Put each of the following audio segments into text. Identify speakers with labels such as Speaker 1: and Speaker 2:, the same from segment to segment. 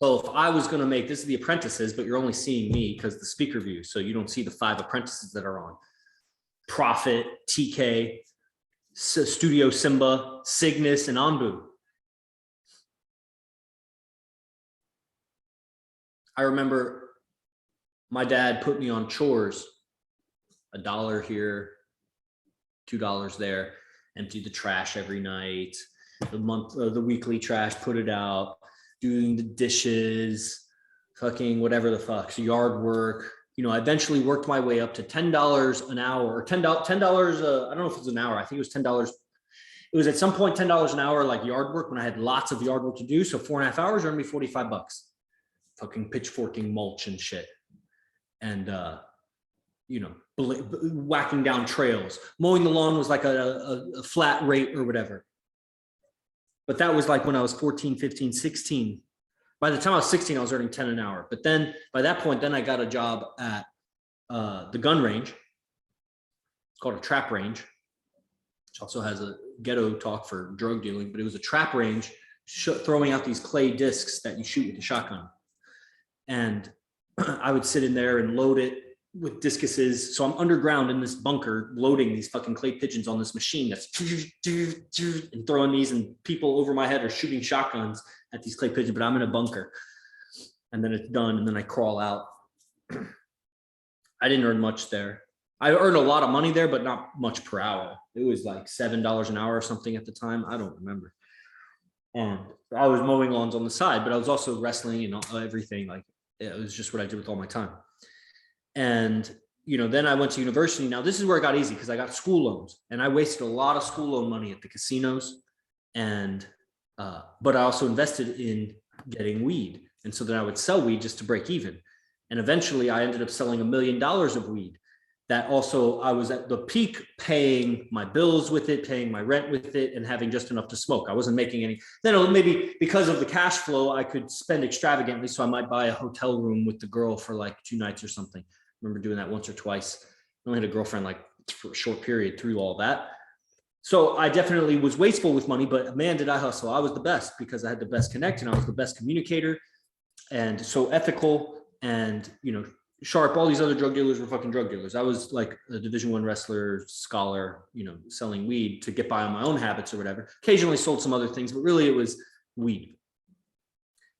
Speaker 1: So if I was going to make, this is the apprentices, but you're only seeing me because the speaker view. So you don't see the 5 apprentices that are on. Prophet, TK, Studio Simba, Cygnus, and Anbu. I remember my dad put me on chores, $1 here, $2 there, empty the trash every night, the weekly trash, put it out, doing the dishes, fucking whatever the fuck, so yard work. I eventually worked my way up to $10 an hour, or $10. I don't know if it was an hour. I think it was $10. It was at some point $10 an hour, like yard work, when I had lots of yard work to do. So 4.5 hours earned me $45. Fucking pitchforking mulch and shit, and whacking down trails. Mowing the lawn was like a flat rate or whatever. But that was like when I was 14, 15, 16. By the time I was 16, I was earning 10 an hour. But then by that point, then I got a job at the gun range. It's called a trap range, which also has a ghetto talk for drug dealing, but it was a trap range throwing out these clay discs that you shoot with a shotgun. And I would sit in there and load it with discuses. So I'm underground in this bunker loading these fucking clay pigeons on this machine that's and throwing these, and people over my head are shooting shotguns at these clay pigeons, but I'm in a bunker. And then it's done, and then I crawl out. I didn't earn much there. I earned a lot of money there, but not much per hour. It was like $7 an hour or something at the time. I don't remember. And I was mowing lawns on the side, but I was also wrestling and everything. Like, it was just what I did with all my time. And, then I went to university. Now, this is where it got easy because I got school loans, and I wasted a lot of school loan money at the casinos. And, but I also invested in getting weed. And so then I would sell weed just to break even. And eventually I ended up selling $1 million of weed. That also, I was at the peak paying my bills with it, paying my rent with it, and having just enough to smoke. I wasn't making any. Then maybe because of the cash flow, I could spend extravagantly. So I might buy a hotel room with the girl for like 2 nights or something. I remember doing that once or twice. I only had a girlfriend like for a short period through all that. So I definitely was wasteful with money, but man, did I hustle. I was the best because I had the best connect, and I was the best communicator, and so ethical, and, sharp. All these other drug dealers were fucking drug dealers. I was like a Division I wrestler, scholar, selling weed to get by on my own habits or whatever. Occasionally sold some other things, but really it was weed.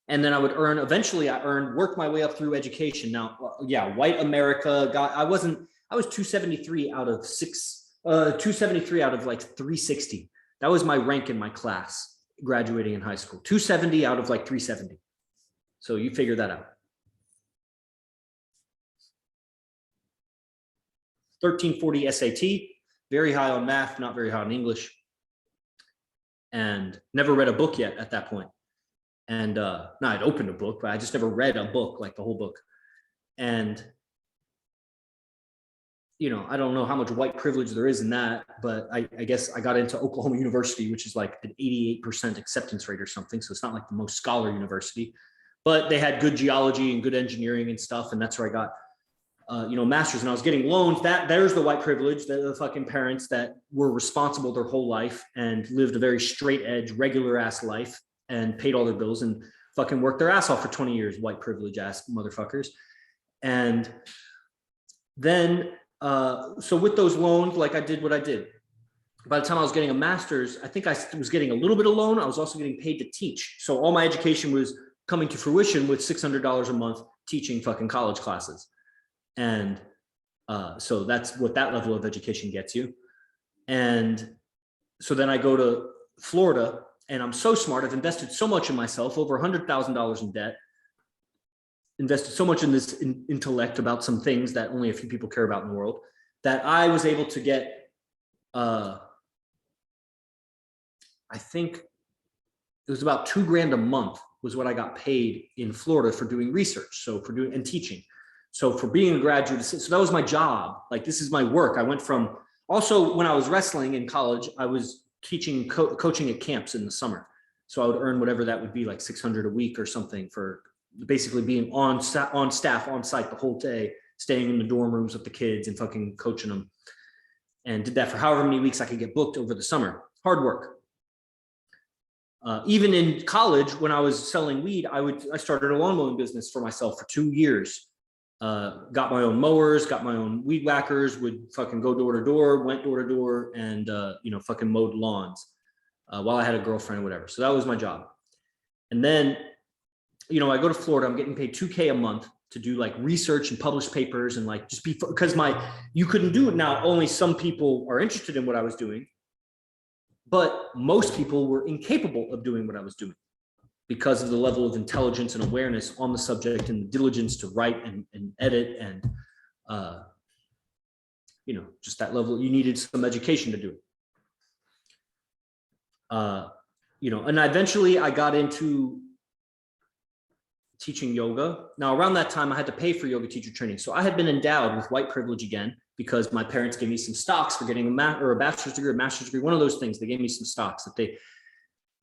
Speaker 1: And then I would eventually worked my way up through education. Now, white America I was 273 out of 273 out of like 360. That was my rank in my class graduating in high school. 270 out of like 370. So you figure that out. 1340 SAT, very high on math, not very high on English, and never read a book yet at that point. And I'd opened a book, but I just never read a book, like the whole book. And, I don't know how much white privilege there is in that, but I guess I got into Oklahoma University, which is like an 88% acceptance rate or something. So it's not like the most scholar university, but they had good geology and good engineering and stuff. And that's where I got masters, and I was getting loans. There's the white privilege, the fucking parents that were responsible their whole life and lived a very straight edge, regular ass life and paid all their bills and fucking worked their ass off for 20 years, white privilege ass motherfuckers. And then, so with those loans, like I did what I did. By the time I was getting a master's, I think I was getting a little bit of loan. I was also getting paid to teach. So all my education was coming to fruition with $600 a month teaching fucking college classes. And so that's what that level of education gets you. And so then I go to Florida, and I'm so smart. I've invested so much in myself, over $100,000 in debt, invested so much in this intellect about some things that only a few people care about in the world, that I was able to get, I think it was about $2,000 a month was what I got paid in Florida for doing research. So for doing and teaching. So for being a graduate assistant, so that was my job. Like, this is my work. I went from, also when I was wrestling in college, I was teaching, coaching at camps in the summer. So I would earn whatever that would be, like $600 a week or something, for basically being on staff, on site the whole day, staying in the dorm rooms with the kids and fucking coaching them. And did that for however many weeks I could get booked over the summer. Hard work. Even in college, when I was selling weed, I started a lawn mowing business for myself for 2 years. Got my own mowers, got my own weed whackers, would fucking go door to door, went door to door, and fucking mowed lawns while I had a girlfriend or whatever. So that was my job. And then, I go to Florida, I'm getting paid $2K a month to do like research and publish papers and like just because you couldn't do it now. Only some people are interested in what I was doing, but most people were incapable of doing what I was doing because of the level of intelligence and awareness on the subject and the diligence to write and edit and, just that level. You needed some education to do it. And eventually I got into teaching yoga. Now, around that time, I had to pay for yoga teacher training. So I had been endowed with white privilege again, because my parents gave me some stocks for getting a bachelor's degree or master's degree, one of those things. They gave me some stocks I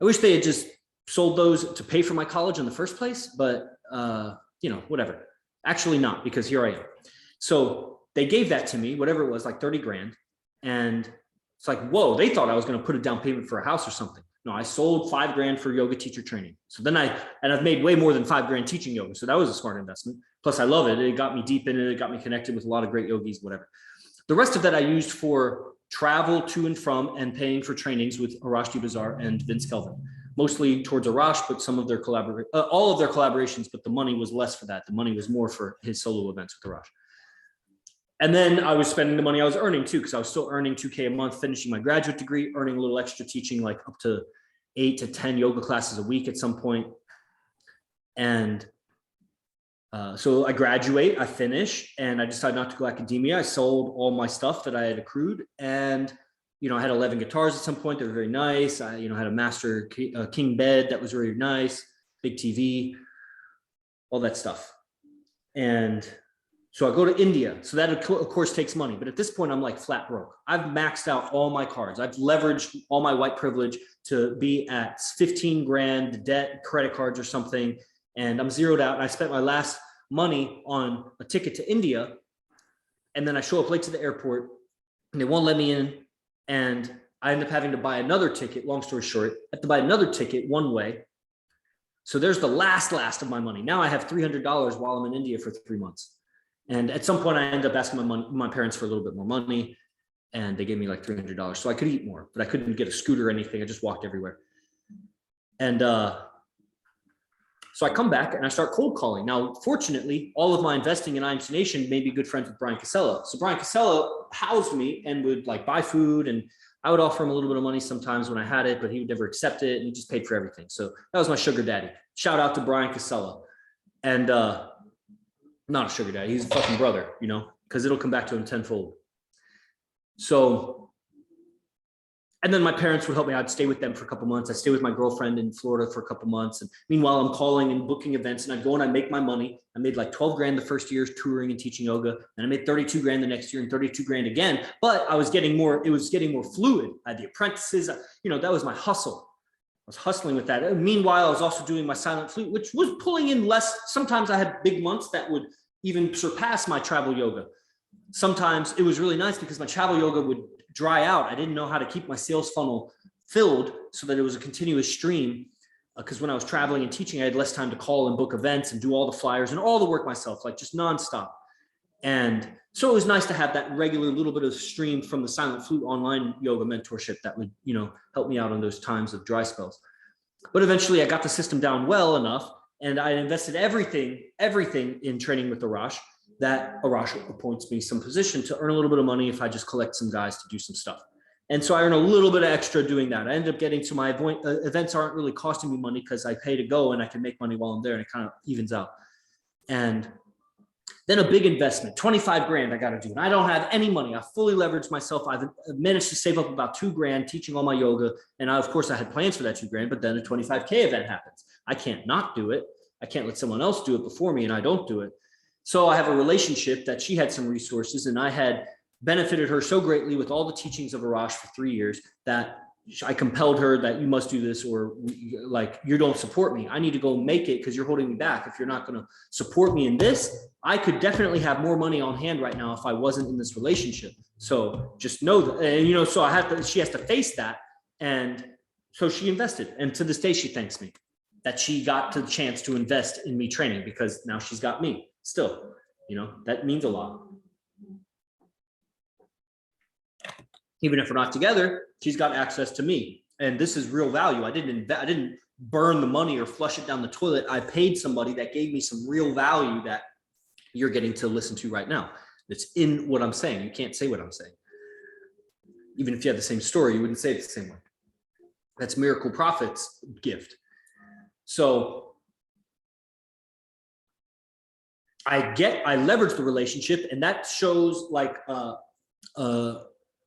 Speaker 1: wish they had just sold those to pay for my college in the first place, but whatever. Actually not, because here I am. So they gave that to me, whatever it was, like 30 grand. And it's like, whoa, they thought I was going to put a down payment for a house or something. No, I sold 5 grand for yoga teacher training. So then I've made way more than 5 grand teaching yoga. So that was a smart investment. Plus I love it. It got me deep in it. It got me connected with a lot of great yogis, whatever. The rest of that I used for travel to and from and paying for trainings with Arash Bazaar and Vince Kelvin, mostly towards Arash, but some of their all of their collaborations, but the money was less for that. The money was more for his solo events with Arash. And then I was spending the money I was earning too, because I was still earning $2K a month, finishing my graduate degree, earning a little extra, teaching like up to 8 to 10 yoga classes a week at some point. And so I graduate, I finish, and I decided not to go academia. I sold all my stuff that I had accrued, and I had 11 guitars at some point. They were very nice. I had a master king bed that was very nice, big TV, all that stuff. And so I go to India. So that, of course, takes money. But at this point, I'm like flat broke. I've maxed out all my cards. I've leveraged all my white privilege to be at 15 grand debt, credit cards or something. And I'm zeroed out. And I spent my last money on a ticket to India. And then I show up late to the airport and they won't let me in. And I end up having to buy another ticket. Long story short, I have to buy another ticket one way. So there's the last of my money. Now I have $300 while I'm in India for 3 months. And at some point I ended up asking my parents for a little bit more money, and they gave me like $300 so I could eat more, but I couldn't get a scooter or anything. I just walked everywhere. And so I come back and I start cold calling. Now, fortunately, all of my investing in IMC Nation made me good friends with Brian Casella. So Brian Casella housed me and would like buy food, and I would offer him a little bit of money sometimes when I had it, but he would never accept it, and he just paid for everything. So that was my sugar daddy. Shout out to Brian Casella. And not a sugar daddy, he's a fucking brother, because it'll come back to him tenfold. So, and then my parents would help me. I'd stay with them for a couple months. I stayed with my girlfriend in Florida for a couple months. And meanwhile, I'm calling and booking events, and I go and I make my money. I made like 12 grand the first year touring and teaching yoga. And I made 32 grand the next year and 32 grand again. But I was getting more, it was getting more fluid. I had the apprentices, that was my hustle. I was hustling with that. Meanwhile, I was also doing my silent flute, which was pulling in less. Sometimes I had big months that would even surpass my travel yoga. Sometimes it was really nice because my travel yoga would dry out. I didn't know how to keep my sales funnel filled so that it was a continuous stream. Because when I was traveling and teaching, I had less time to call and book events and do all the flyers and all the work myself, like just nonstop. And so it was nice to have that regular little bit of stream from the silent flute online yoga mentorship that would, help me out on those times of dry spells. But eventually I got the system down well enough, and I invested everything in training with Arash, that Arash appoints me some position to earn a little bit of money if I just collect some guys to do some stuff. And so I earn a little bit of extra doing that. I ended up getting to my events aren't really costing me money because I pay to go and I can make money while I'm there, and it kind of evens out. And then a big investment, 25 grand I got to do. And I don't have any money. I fully leveraged myself. I've managed to save up about 2 grand teaching all my yoga. And of course I had plans for that 2 grand, but then a 25K event happens. I can't not do it. I can't let someone else do it before me and I don't do it. So I have a relationship that she had some resources, and I had benefited her so greatly with all the teachings of Arash for 3 years that I compelled her that you must do this, or like, you don't support me. I need to go make it because you're holding me back. If you're not going to support me in this, I could definitely have more money on hand right now if I wasn't in this relationship. So just know that, and so she has to face that. And so she invested. And to this day, she thanks me that she got the chance to invest in me training, because now she's got me still, that means a lot. Even if we're not together, she's got access to me. And this is real value. I didn't burn the money or flush it down the toilet. I paid somebody that gave me some real value that you're getting to listen to right now. It's in what I'm saying. You can't say what I'm saying. Even if you had the same story, you wouldn't say it the same way. That's Miracle Prophet's gift. So I leverage the relationship, and that shows like a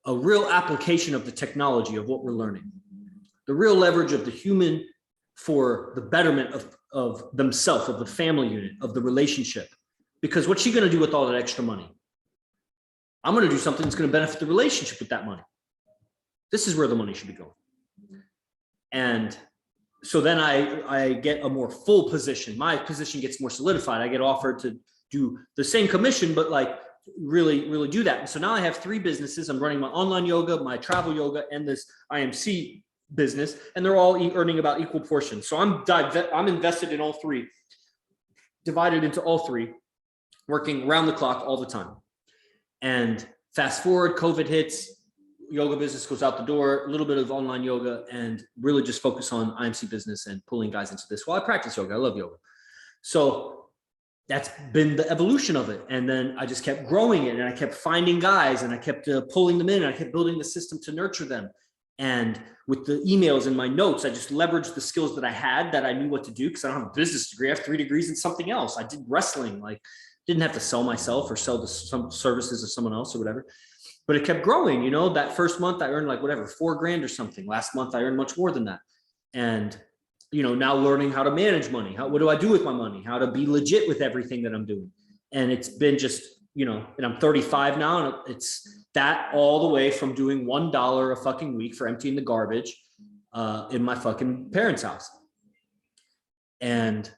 Speaker 1: real application of the technology of what we're learning. The real leverage of the human for the betterment of themselves, of the family unit, of the relationship. Because what's she going to do with all that extra money? I'm going to do something that's going to benefit the relationship with that money. This is where the money should be going. And so then I get a more full position. My position gets more solidified. I get offered to do the same commission, but like really, really do that. And so now I have 3 businesses. I'm running my online yoga, my travel yoga, and this IMC business, and they're all earning about equal portions. So I'm invested in all 3, divided into all 3, working around the clock all the time. And fast forward, COVID hits, yoga business goes out the door, a little bit of online yoga, and really just focus on IMC business and pulling guys into this. Well, I practice yoga. I love yoga. So that's been the evolution of it. And then I just kept growing it, and I kept finding guys, and I kept pulling them in, and I kept building the system to nurture them. And with the emails and my notes, I just leveraged the skills that I had, that I knew what to do, because I don't have a business degree. I have 3 degrees in something else. I did wrestling, like didn't have to sell myself or sell some services of someone else or whatever. But it kept growing. That first month I earned like whatever, $4,000 or something. Last month I earned much more than that. And, now learning how to manage money. What do I do with my money? How to be legit with everything that I'm doing. And it's been just, and I'm 35 now, and it's that all the way from doing $1 a fucking week for emptying the garbage in my fucking parents' house. And,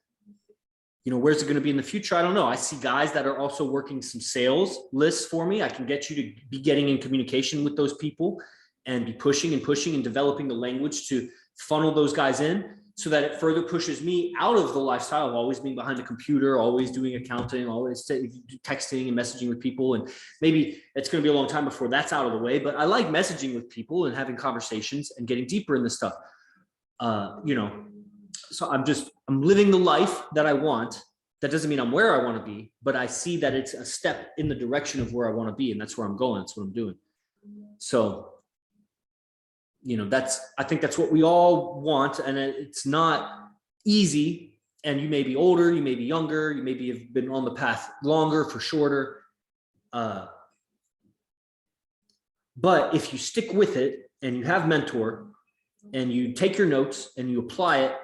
Speaker 1: where's it going to be in the future? I don't know. I see guys that are also working some sales lists for me. I can get you to be getting in communication with those people and be pushing and developing the language to funnel those guys in, so that it further pushes me out of the lifestyle of always being behind a computer, always doing accounting, always texting and messaging with people. And maybe it's going to be a long time before that's out of the way, but I like messaging with people and having conversations and getting deeper in this stuff. So I'm living the life that I want. That doesn't mean I'm where I want to be, but I see that it's a step in the direction of where I want to be. And that's where I'm going. That's what I'm doing. So, I think that's what we all want. And it's not easy. And you may be older, you may be younger, you maybe have been on the path longer for shorter. But if you stick with it and you have mentor and you take your notes and you apply it,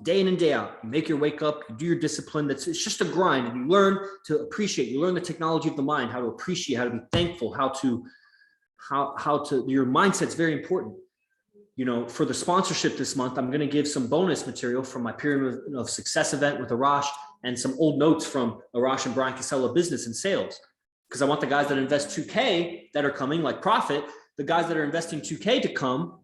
Speaker 1: day in and day out, you make your wake up, you do your discipline. It's just a grind, and you learn to appreciate. You learn the technology of the mind, how to appreciate, how to be thankful, how to your mindset's very important. For the sponsorship this month, I'm going to give some bonus material from my Pyramid of Success event with Arash, and some old notes from Arash and Brian Casella business and sales. Because I want the guys that invest $2K that are coming, like Profit, the guys that are investing $2K to come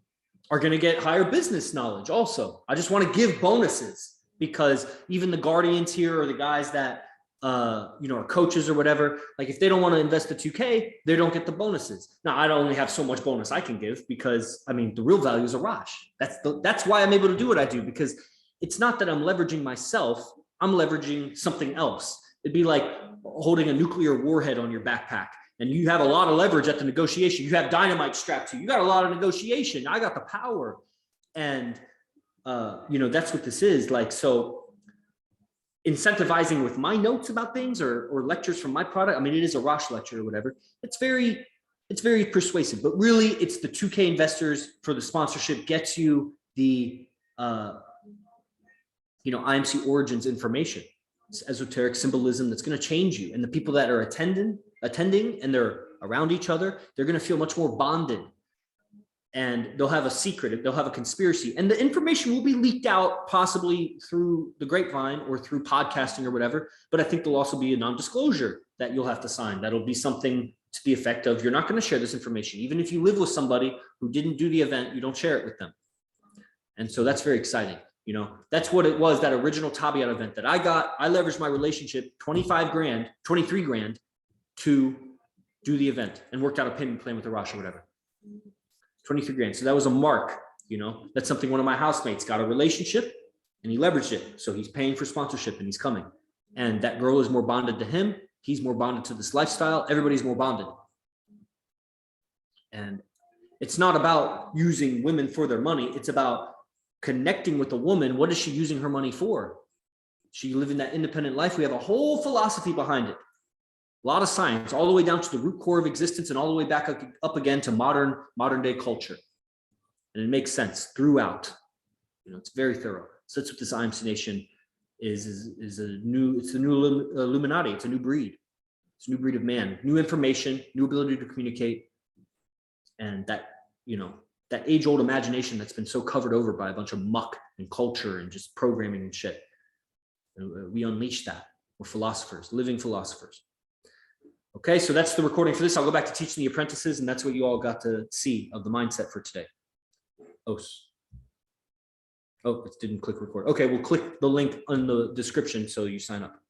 Speaker 1: are going to get higher business knowledge also. I just want to give bonuses, because even the guardians here, or the guys that, are coaches or whatever, like if they don't want to invest the 2K, they don't get the bonuses. Now, I only have so much bonus I can give, because the real value is Arash. That's why I'm able to do what I do, because it's not that I'm leveraging myself. I'm leveraging something else. It'd be like holding a nuclear warhead on your backpack. And you have a lot of leverage at the negotiation. You have dynamite strapped to you. You got a lot of negotiation. I got the power. And, that's what this is like. So incentivizing with my notes about things or lectures from my product. It is a Rosh lecture or whatever. It's very persuasive, but really it's the 2K investors for the sponsorship gets you the, IMC origins information. It's esoteric symbolism that's going to change you. And the people that are attending and they're around each other, they're going to feel much more bonded, and they'll have a secret, they'll have a conspiracy, and the information will be leaked out possibly through the grapevine or through podcasting or whatever. But I think there'll also be a non-disclosure that you'll have to sign. That'll be something to the effect of, you're not going to share this information. Even if you live with somebody who didn't do the event, you don't share it with them. And so that's very exciting. You know, that's what it was, that original Tabiat event that I got. I leveraged my relationship, 25 grand, 23 grand to do the event, and worked out a payment plan with the Rosh or whatever. 23 grand. So that was a mark, you know, that's something one of my housemates got a relationship and he leveraged it. So he's paying for sponsorship and he's coming. And that girl is more bonded to him. He's more bonded to this lifestyle. Everybody's more bonded. And it's not about using women for their money. It's about connecting with a woman. What is she using her money for? She living that independent life. We have a whole philosophy behind it. A lot of science, all the way down to the root core of existence and all the way back up again to modern day culture. And it makes sense throughout. You know, it's very thorough. So that's what this IMC Nation is a new Illuminati. It's a new breed. It's a new breed of man, new information, new ability to communicate. And that, you know, that age-old imagination that's been so covered over by a bunch of muck and culture and just programming and shit. We unleash that. We're philosophers, living philosophers. Okay, so that's the recording for this. I'll go back to teaching the apprentices, and that's what you all got to see of the mindset for today. Oh, it didn't click record. Okay, we'll click the link in the description so you sign up.